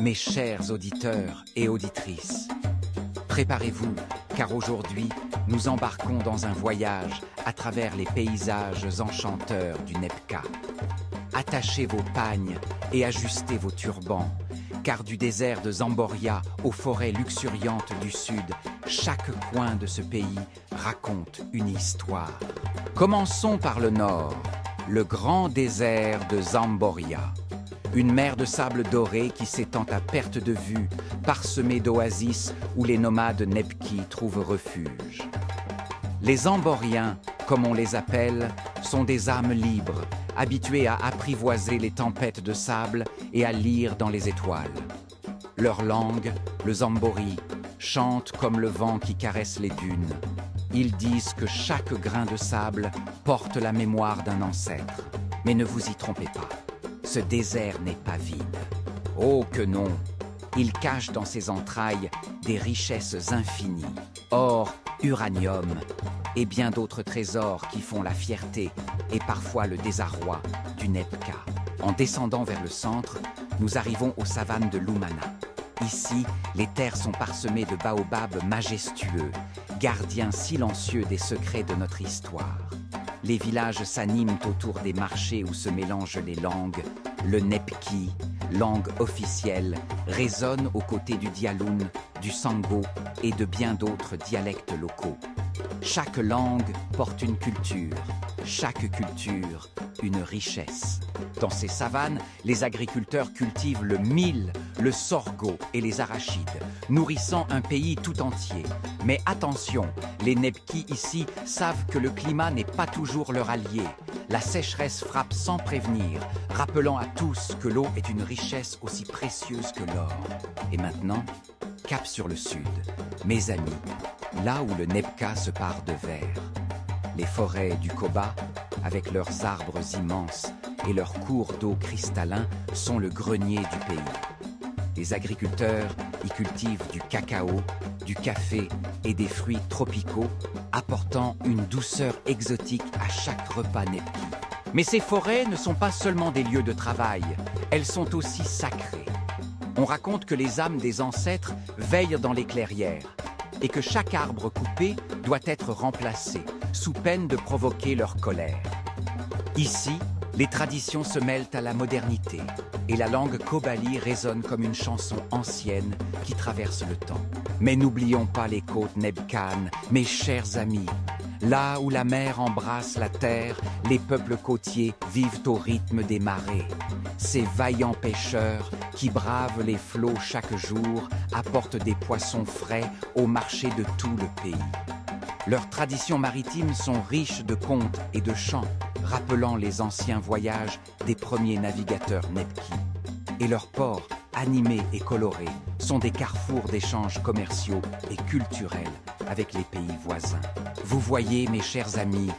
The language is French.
mes chers auditeurs et auditrices. Préparez-vous, car aujourd'hui, nous embarquons dans un voyage à travers les paysages enchanteurs du Nebka. Attachez vos pagnes et ajustez vos turbans, car du désert de Zamboria aux forêts luxuriantes du sud, chaque coin de ce pays raconte une histoire. Commençons par le nord, le grand désert de Zamboria. Une mer de sable doré qui s'étend à perte de vue, parsemée d'oasis où les nomades Nebki trouvent refuge. Les Zamboriens, comme on les appelle, sont des âmes libres, habitués à apprivoiser les tempêtes de sable et à lire dans les étoiles. Leur langue, le Zambori, chante comme le vent qui caresse les dunes. Ils disent que chaque grain de sable porte la mémoire d'un ancêtre. Mais ne vous y trompez pas, ce désert n'est pas vide. Oh que non! Il cache dans ses entrailles des richesses infinies, or, uranium et bien d'autres trésors qui font la fierté et parfois le désarroi du Nebka. En descendant vers le centre, nous arrivons aux savanes de Lumana. Ici, les terres sont parsemées de baobabs majestueux, gardiens silencieux des secrets de notre histoire. Les villages s'animent autour des marchés où se mélangent les langues. Le Nebki, langue officielle, résonne aux côtés du Dialoun, du Sango et de bien d'autres dialectes locaux. Chaque langue porte une culture, chaque culture une richesse. Dans ces savanes, les agriculteurs cultivent le mil, le sorgho et les arachides, nourrissant un pays tout entier. Mais attention, les Nebki ici savent que le climat n'est pas toujours leur allié. La sécheresse frappe sans prévenir, rappelant à tous que l'eau est une richesse aussi précieuse que l'or. Et maintenant, cap sur le sud, mes amis, là où le Nebka se pare de vert. Les forêts du Koba, avec leurs arbres immenses et leurs cours d'eau cristallins, sont le grenier du pays. Les agriculteurs y cultivent du cacao, du café et des fruits tropicaux, apportant une douceur exotique à chaque repas Nebki. Mais ces forêts ne sont pas seulement des lieux de travail, elles sont aussi sacrées. On raconte que les âmes des ancêtres veillent dans les clairières et que chaque arbre coupé doit être remplacé, sous peine de provoquer leur colère. Ici, les traditions se mêlent à la modernité et la langue kobali résonne comme une chanson ancienne qui traverse le temps. Mais n'oublions pas les côtes nebkanes, mes chers amis. Là où la mer embrasse la terre, les peuples côtiers vivent au rythme des marées. Ces vaillants pêcheurs qui bravent les flots chaque jour apportent des poissons frais au marché de tout le pays. Leurs traditions maritimes sont riches de contes et de chants, rappelant les anciens voyages des premiers navigateurs Nebki. Et leurs ports, animés et colorés, sont des carrefours d'échanges commerciaux et culturels avec les pays voisins. Vous voyez, mes chers amis,